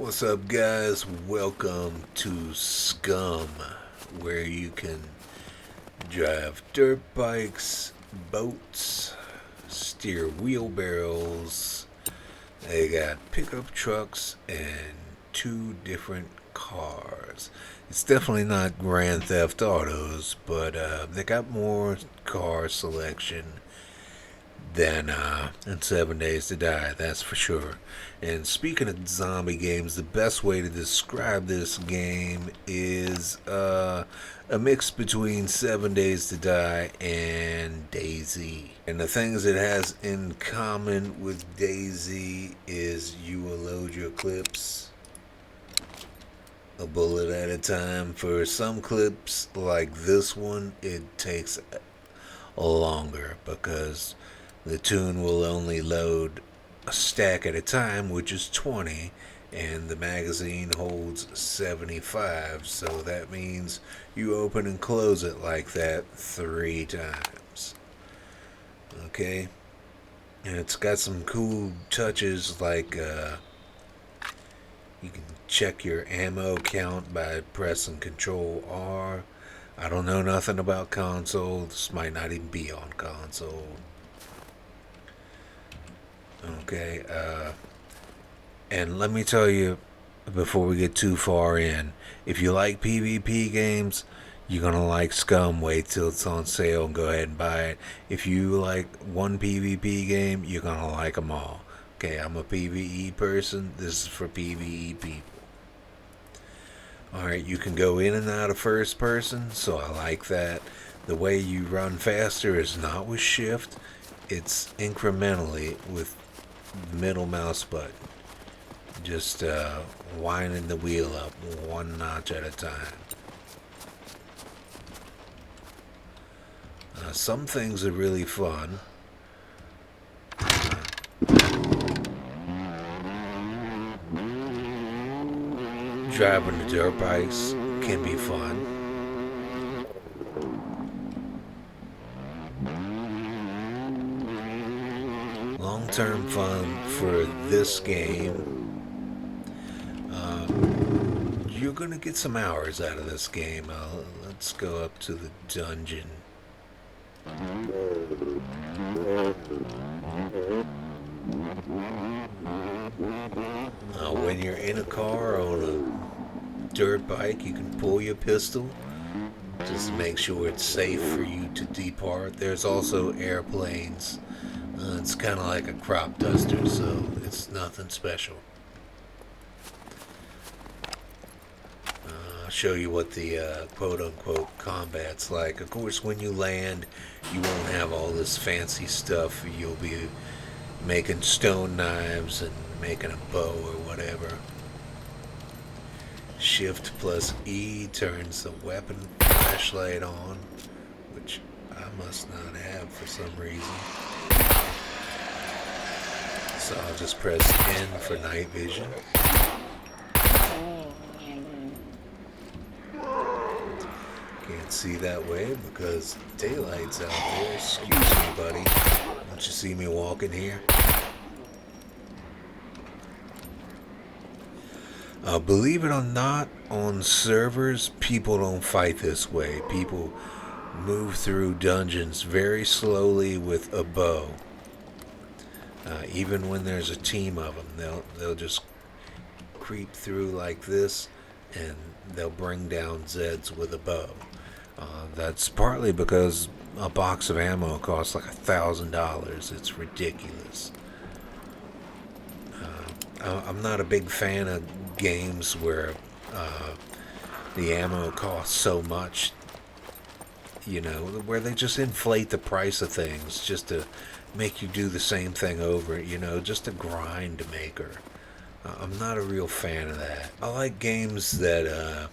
What's up, guys? Welcome to Scum, where you can drive dirt bikes, boats, steer wheelbarrows. They got pickup trucks and two different cars. It's definitely not Grand Theft Autos, but they got more car selection than 7 Days to Die, that's for sure. And speaking of zombie games, the best way to describe this game is a mix between 7 Days to Die and DayZ. And the things it has in common with DayZ is you will load your clips a bullet at a time. For some clips like this one, it takes longer because the tune will only load a stack at a time, which is 20, and the magazine holds 75, so that means you open and close it like that 3 times. Okay? And it's got some cool touches like you can check your ammo count by pressing Control R. I don't know nothing about console. This might not even be on console. Okay, and let me tell you before we get too far in, if you like PvP games, you're gonna like Scum. Wait till it's on sale and go ahead and buy it. If you like one PvP game, you're gonna like them all. Okay, I'm a PvE person. This is for PvE people. Alright, you can go in and out of first person, so I like that. The way you run faster is not with shift, it's incrementally with the middle mouse button. Just winding the wheel up one notch at a time. Some things are really fun. Driving the dirt bikes can be fun. Long-term fun for this game. You're gonna get some hours out of this game. Let's go up to the dungeon. When you're in a car on a dirt bike, you can pull your pistol. Just make sure it's safe for you to depart. There's also airplanes. It's kind of like a crop duster, so it's nothing special. I'll show you what the quote-unquote combat's like. Of course, when you land, you won't have all this fancy stuff. You'll be making stone knives and making a bow or whatever. Shift plus E turns the weapon flashlight on, which I must not have for some reason. So I'll just press N for night vision. Can't see that way because daylight's out there. Excuse me, buddy. Don't you see me walking here? Believe it or not, on servers, people don't fight this way. People move through dungeons very slowly with a bow. Even when there's a team of them, they'll just creep through like this, and they'll bring down Zeds with a bow. That's partly because a box of ammo costs like $1,000. It's ridiculous. I'm not a big fan of games where the ammo costs so much, where they just inflate the price of things just to make you do the same thing over, just a grind maker. I'm not a real fan of that. I like games that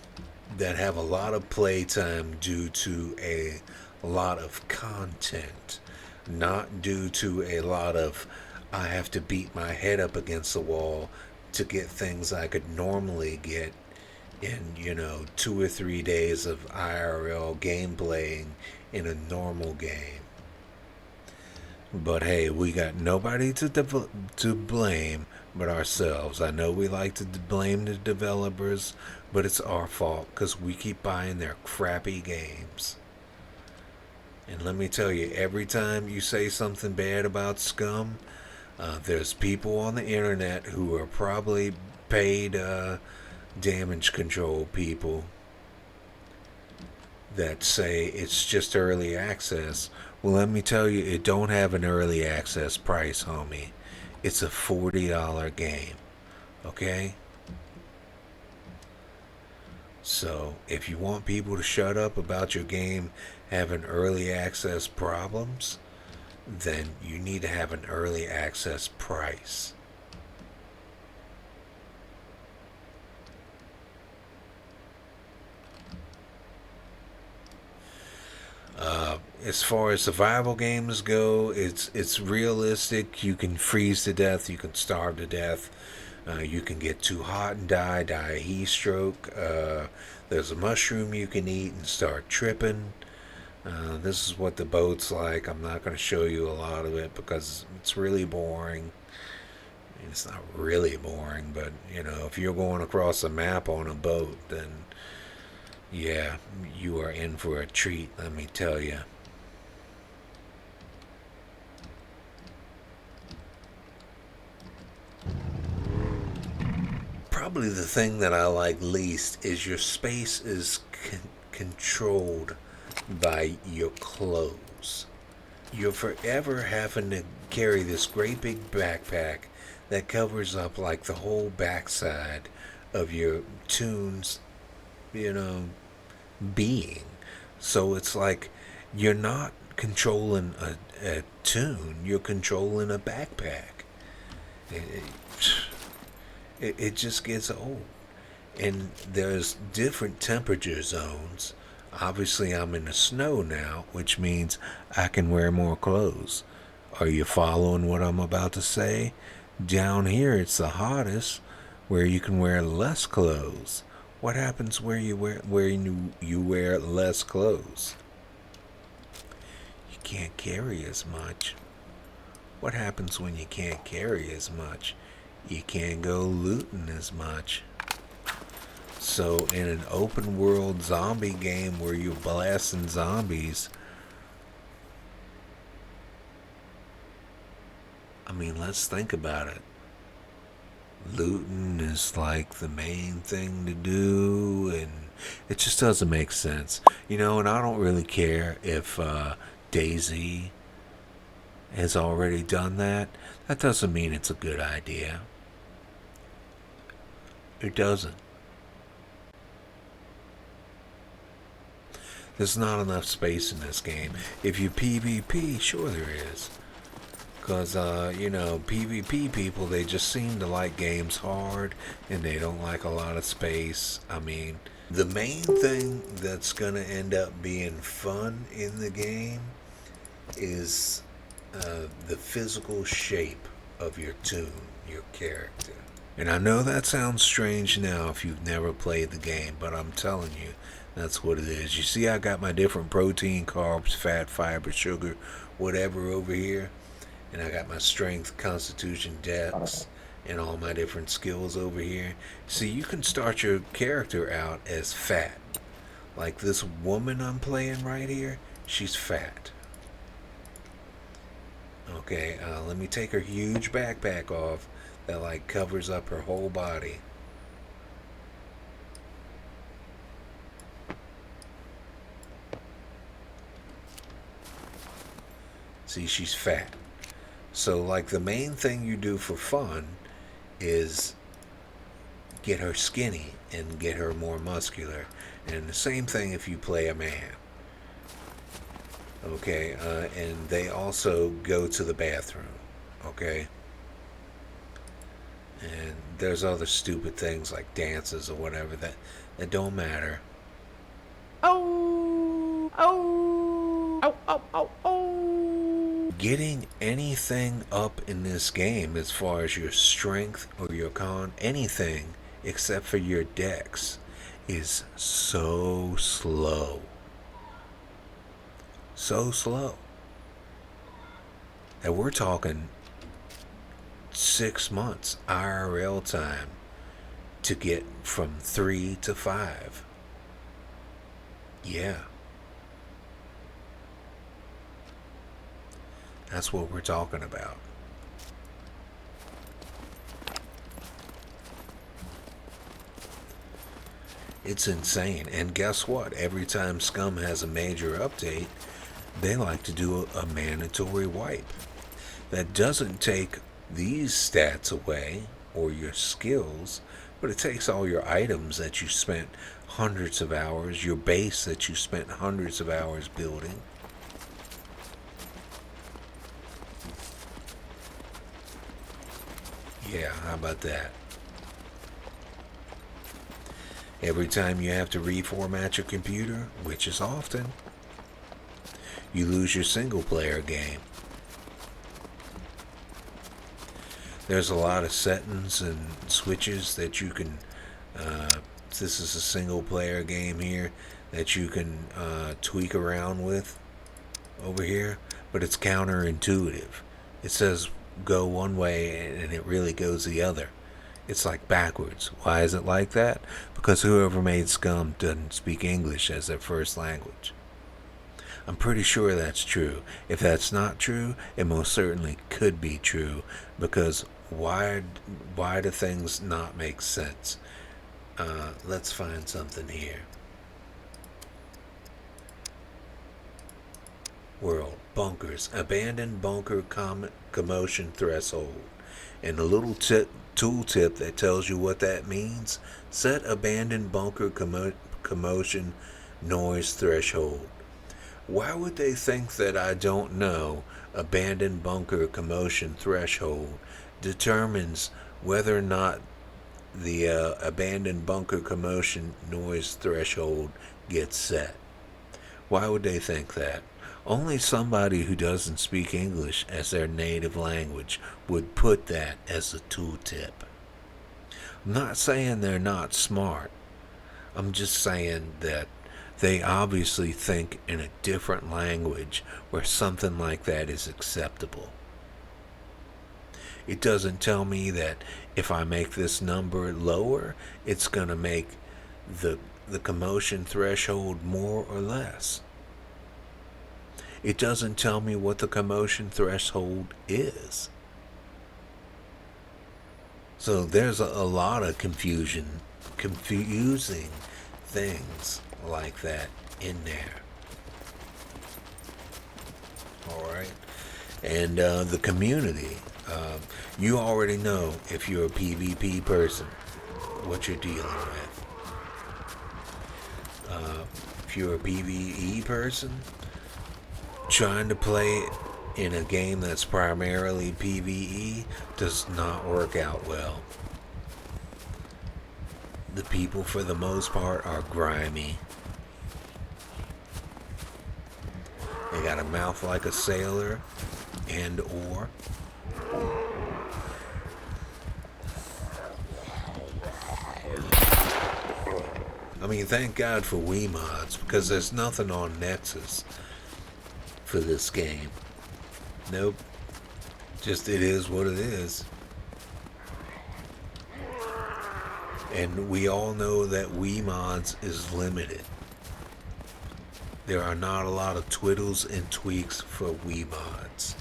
have a lot of playtime due to a lot of content, not due to a lot of I have to beat my head up against the wall to get things I could normally get in, 2 or 3 days of IRL gameplaying in a normal game. But hey, we got nobody to blame but ourselves. I know we like to blame the developers, but it's our fault because we keep buying their crappy games. And let me tell you, every time you say something bad about Scum, there's people on the internet who are probably paid damage control people that say it's just early access. Well, let me tell you, it don't have an early access price, homie. It's a $40 game, okay? So, if you want people to shut up about your game having early access problems, then you need to have an early access price. As far as survival games go, it's realistic. You can freeze to death. You can starve to death. You can get too hot and die a heat stroke. There's a mushroom you can eat and start tripping. This is what the boat's like. I'm not going to show you a lot of it because it's really boring. It's not really boring, but you know, if you're going across a map on a boat, then yeah, you are in for a treat, let me tell you. Probably the thing that I like least is your space is controlled by your clothes. You're forever having to carry this great big backpack that covers up like the whole backside of your tunes, you know, being. So it's like you're not controlling a tune, you're controlling a backpack. It, it just gets old. And there's different temperature zones. Obviously, I'm in the snow now, which means I can wear more clothes. Are you following what I'm about to say? Down here, it's the hottest, where you can wear less clothes. What happens where you wear less clothes? You can't carry as much. What happens when you can't carry as much? You can't go looting as much. So in an open world zombie game where you're blasting zombies, I mean, let's think about it. Looting is like the main thing to do, and it just doesn't make sense. You know, and I don't really care if Daisy has already done that. That doesn't mean it's a good idea. It doesn't. There's not enough space in this game. If you PvP, sure there is. Because, you know, PvP people, they just seem to like games hard and they don't like a lot of space. I mean, the main thing that's going to end up being fun in the game is the physical shape of your tune, your character. And I know that sounds strange now if you've never played the game, but I'm telling you, that's what it is. You see, I got my different protein, carbs, fat, fiber, sugar, whatever over here. And I got my strength, constitution, dex, and all my different skills over here. See, you can start your character out as fat. Like this woman I'm playing right here, she's fat. Okay, let me take her huge backpack off that like covers up her whole body. See, she's fat. So, like, the main thing you do for fun is get her skinny and get her more muscular. And the same thing if you play a man. Okay, and they also go to the bathroom. Okay? And there's other stupid things like dances or whatever that don't matter. Oh! Oh! Oh! Oh! Oh! Oh! Getting anything up in this game as far as your strength or your con, anything except for your dex, is so slow. So slow. And we're talking 6 months IRL time to get from 3 to 5. Yeah, that's what we're talking about. It's insane. And guess what? Every time Scum has a major update, they like to do a mandatory wipe. That doesn't take these stats away or your skills, but it takes all your items that you spent hundreds of hours, your base that you spent hundreds of hours building. Yeah, how about that? Every time you have to reformat your computer, which is often, you lose your single player game. There's a lot of settings and switches that you can, this is a single player game here, that you can tweak around with over here, but it's counterintuitive. It says go one way and it really goes the other. It's like backwards. Why is it like that? Because whoever made Scum doesn't speak English as their first language. I'm pretty sure that's true. If that's not true, it most certainly could be true, because why do things not make sense? Let's find something here. World bunkers, abandoned bunker commotion threshold, and a little tooltip that tells you what that means. Set abandoned bunker commotion noise threshold. Why would they think that I don't know abandoned bunker commotion threshold determines whether or not the abandoned bunker commotion noise threshold gets set? Why would they think that? Only somebody who doesn't speak English as their native language would put that as a tooltip. I'm not saying they're not smart. I'm just saying that they obviously think in a different language where something like that is acceptable. It doesn't tell me that if I make this number lower, it's going to make the commotion threshold more or less. It doesn't tell me what the commotion threshold is. So there's a lot of confusing things like that in there. Alright? And the community. You already know, if you're a PvP person, what you're dealing with. If you're a PvE person, trying to play in a game that's primarily PvE does not work out well. The people, for the most part, are grimy. They got a mouth like a sailor, and or I mean, thank God for Wii mods, because there's nothing on Nexus for this game. Nope. Just it is what it is. And we all know that Wii mods is limited. There are not a lot of twiddles and tweaks for Wii mods.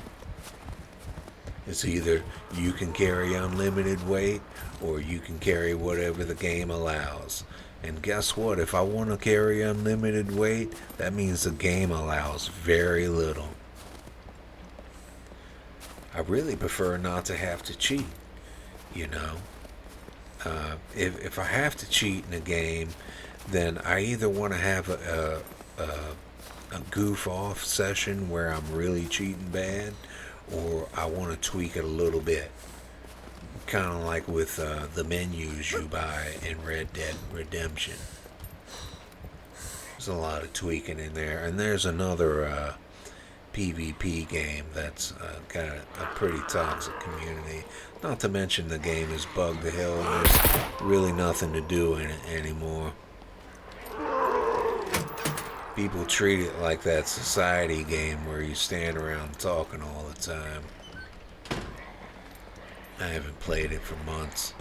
It's either you can carry unlimited weight or you can carry whatever the game allows. And guess what? If I want to carry unlimited weight, that means the game allows very little. I really prefer not to have to cheat, you know. If I have to cheat in a game, then I either want to have a goof off session where I'm really cheating bad, or I want to tweak it a little bit. Kind of like with the menus you buy in Red Dead Redemption. There's a lot of tweaking in there. And there's another PvP game that's got a pretty toxic community. Not to mention the game is bugged to hell and there's really nothing to do in it anymore. People treat it like that society game where you stand around talking all the time. I haven't played it for months.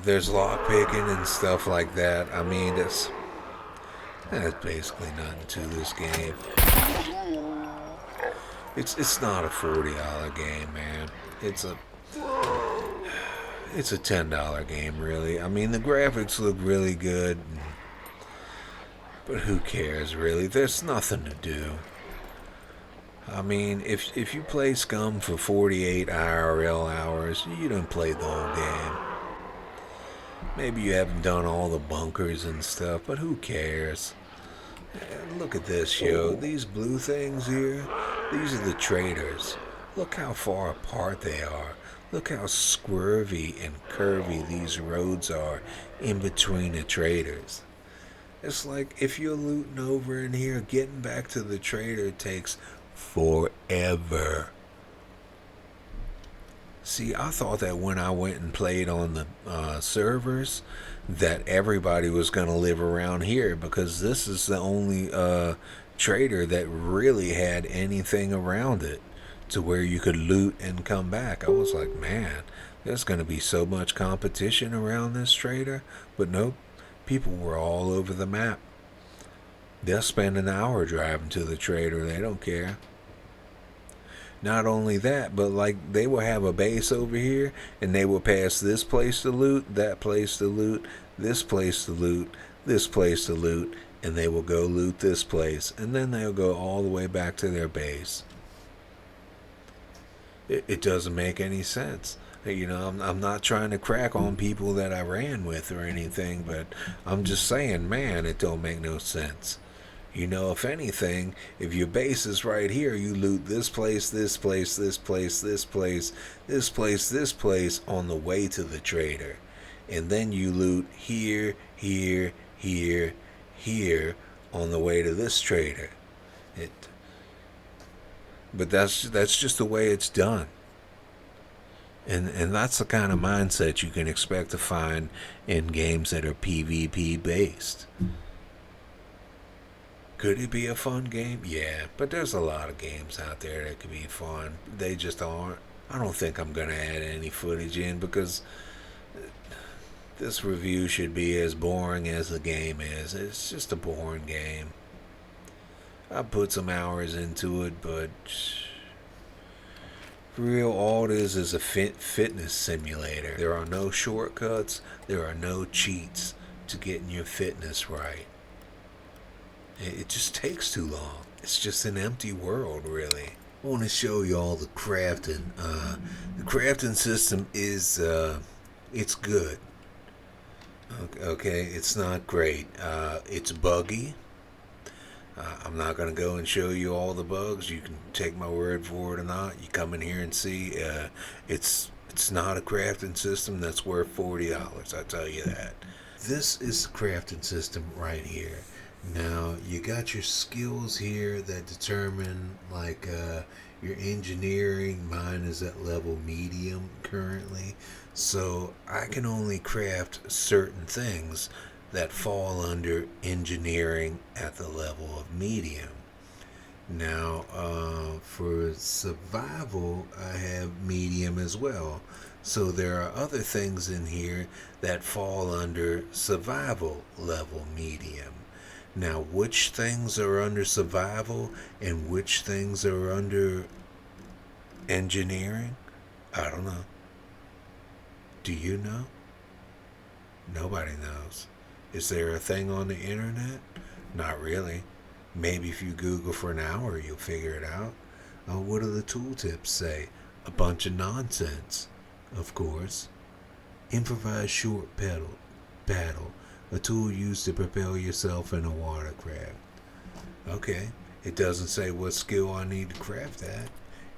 There's lock picking and stuff like that. I mean, that's basically nothing to this game. It's not a $40 game, man. It's a it's a $10 game, really. I mean, the graphics look really good, but who cares, really? There's nothing to do. I mean, if you play Scum for 48 IRL hours, you don't play the whole game. Maybe you haven't done all the bunkers and stuff, but who cares? Look at this, yo. These blue things here, these are the traders. Look how far apart they are. Look how swervy and curvy these roads are in between the traders. It's like if you're looting over in here, getting back to the trader takes forever. See, I thought that when I went and played on the servers, that everybody was going to live around here because this is the only trader that really had anything around it to where you could loot and come back. I was like, man, there's going to be so much competition around this trader. But nope, people were all over the map. They'll spend an hour driving to the trader. They don't care. Not only that, but like they will have a base over here and they will pass this place to loot, that place to loot, this place to loot, this place to loot, and they will go loot this place, and then they'll go all the way back to their base. It doesn't make any sense. You know, I'm not trying to crack on people that I ran with or anything, but I'm just saying, man, it don't make no sense. You know, if anything, if your base is right here, you loot this place, this place, this place, this place, this place, this place on the way to the trader. And then you loot here, here, here, here on the way to this trader. But that's just the way it's done. And that's the kind of mindset you can expect to find in games that are PvP based. Could it be a fun game? Yeah, but there's a lot of games out there that could be fun. They just aren't. I don't think I'm going to add any footage in because this review should be as boring as the game is. It's just a boring game. I put some hours into it, but for real, all it is a fitness simulator. There are no shortcuts. There are no cheats to getting your fitness right. It just takes too long. It's just an empty world, really. I want to show you all the crafting. The crafting system is, it's good. Okay, it's not great. It's buggy. I'm not going to go and show you all the bugs. You can take my word for it or not. You come in here and see. It's not a crafting system that's worth $40. I tell you that. This is the crafting system right here. Now, you got your skills here that determine, like, your engineering. Mine is at level medium currently. So, I can only craft certain things that fall under engineering at the level of medium. Now, for survival, I have medium as well. So, there are other things in here that fall under survival level medium. Now, which things are under survival and which things are under engineering? I don't know. Do you know? Nobody knows. Is there a thing on the internet? Not really. Maybe if you Google for an hour, you'll figure it out. What do the tooltips say? A bunch of nonsense, of course. Improvise short paddle. A tool used to propel yourself in a watercraft. Okay, it doesn't say what skill I need to craft that.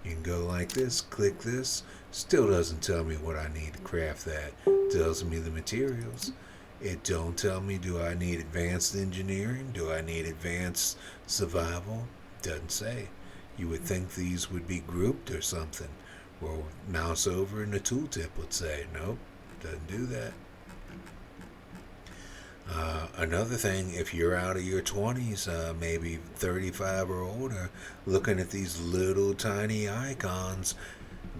You can go like this, click this. Still doesn't tell me what I need to craft that. It tells me the materials. It don't tell me, do I need advanced engineering? Do I need advanced survival? Doesn't say. You would think these would be grouped or something. Or mouse over and the tooltip would say, nope, doesn't do that. Another thing, if you're out of your 20s, maybe 35 or older, looking at these little tiny icons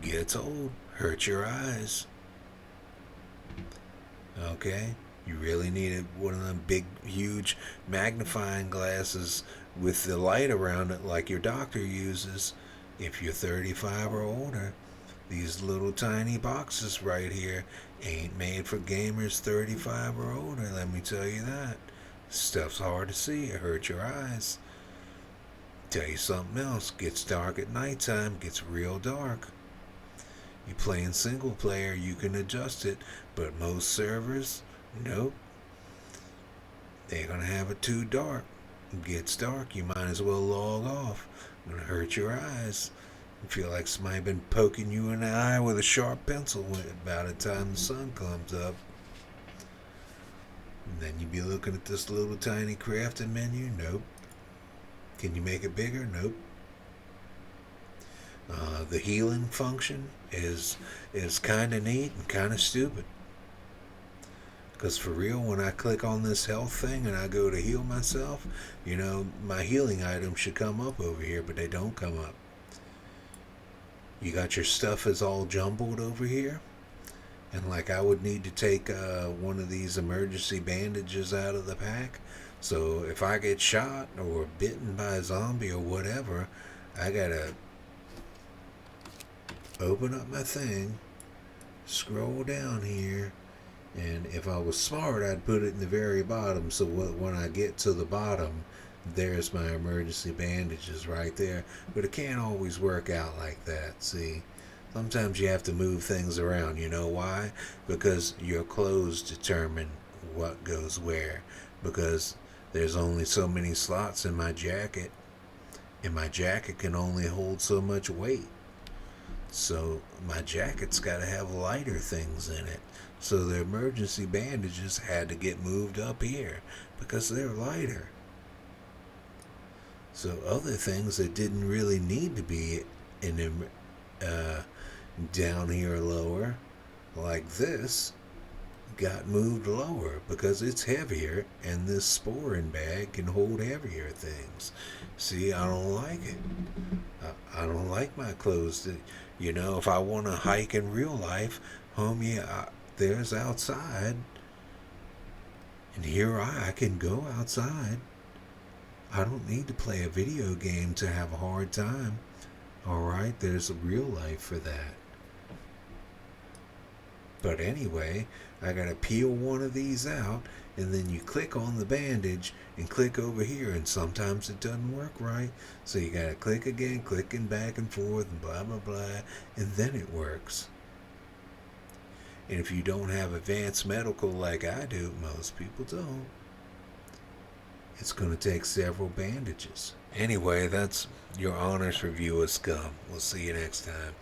gets old, hurt your eyes. Okay? You really needed one of them big, huge magnifying glasses with the light around it like your doctor uses if you're 35 or older. These little tiny boxes right here ain't made for gamers 35 or older, let me tell you that. Stuff's hard to see, it hurts your eyes. Tell you something else, gets dark at nighttime, gets real dark. You playing single player, you can adjust it, but most servers, nope. They're gonna have it too dark. It gets dark, you might as well log off. It's gonna hurt your eyes. You feel like somebody been poking you in the eye with a sharp pencil about the time the sun comes up. And then you be looking at this little tiny crafting menu. Nope. Can you make it bigger? Nope. The healing function is kind of neat and kind of stupid. Because for real, when I click on this health thing and I go to heal myself, my healing items should come up over here, but they don't come up. You got your stuff is all jumbled over here. And like I would need to take one of these emergency bandages out of the pack. So if I get shot or bitten by a zombie or whatever, I gotta open up my thing, scroll down here, and if I was smart, I'd put it in the very bottom. So when I get to the bottom, there's my emergency bandages right there. But it can't always work out like that, see? Sometimes you have to move things around. You know why? Because your clothes determine what goes where. Because there's only so many slots in my jacket, and my jacket can only hold so much weight. So my jacket's got to have lighter things in it. So the emergency bandages had to get moved up here because they're lighter. So other things that didn't really need to be in uh, down here lower, like this, got moved lower because it's heavier, and this sporin bag can hold heavier things. See, I don't like it. I don't like my clothes. If I want to hike in real life, homie, there's outside, and here I can go outside. I don't need to play a video game to have a hard time. Alright, there's a real life for that. But anyway, I gotta peel one of these out, and then you click on the bandage and click over here, and sometimes it doesn't work right. So you gotta click again, clicking back and forth, and blah blah blah, and then it works. And if you don't have advanced medical like I do, most people don't, it's gonna take several bandages. Anyway, that's your honors review of Scum. We'll see you next time.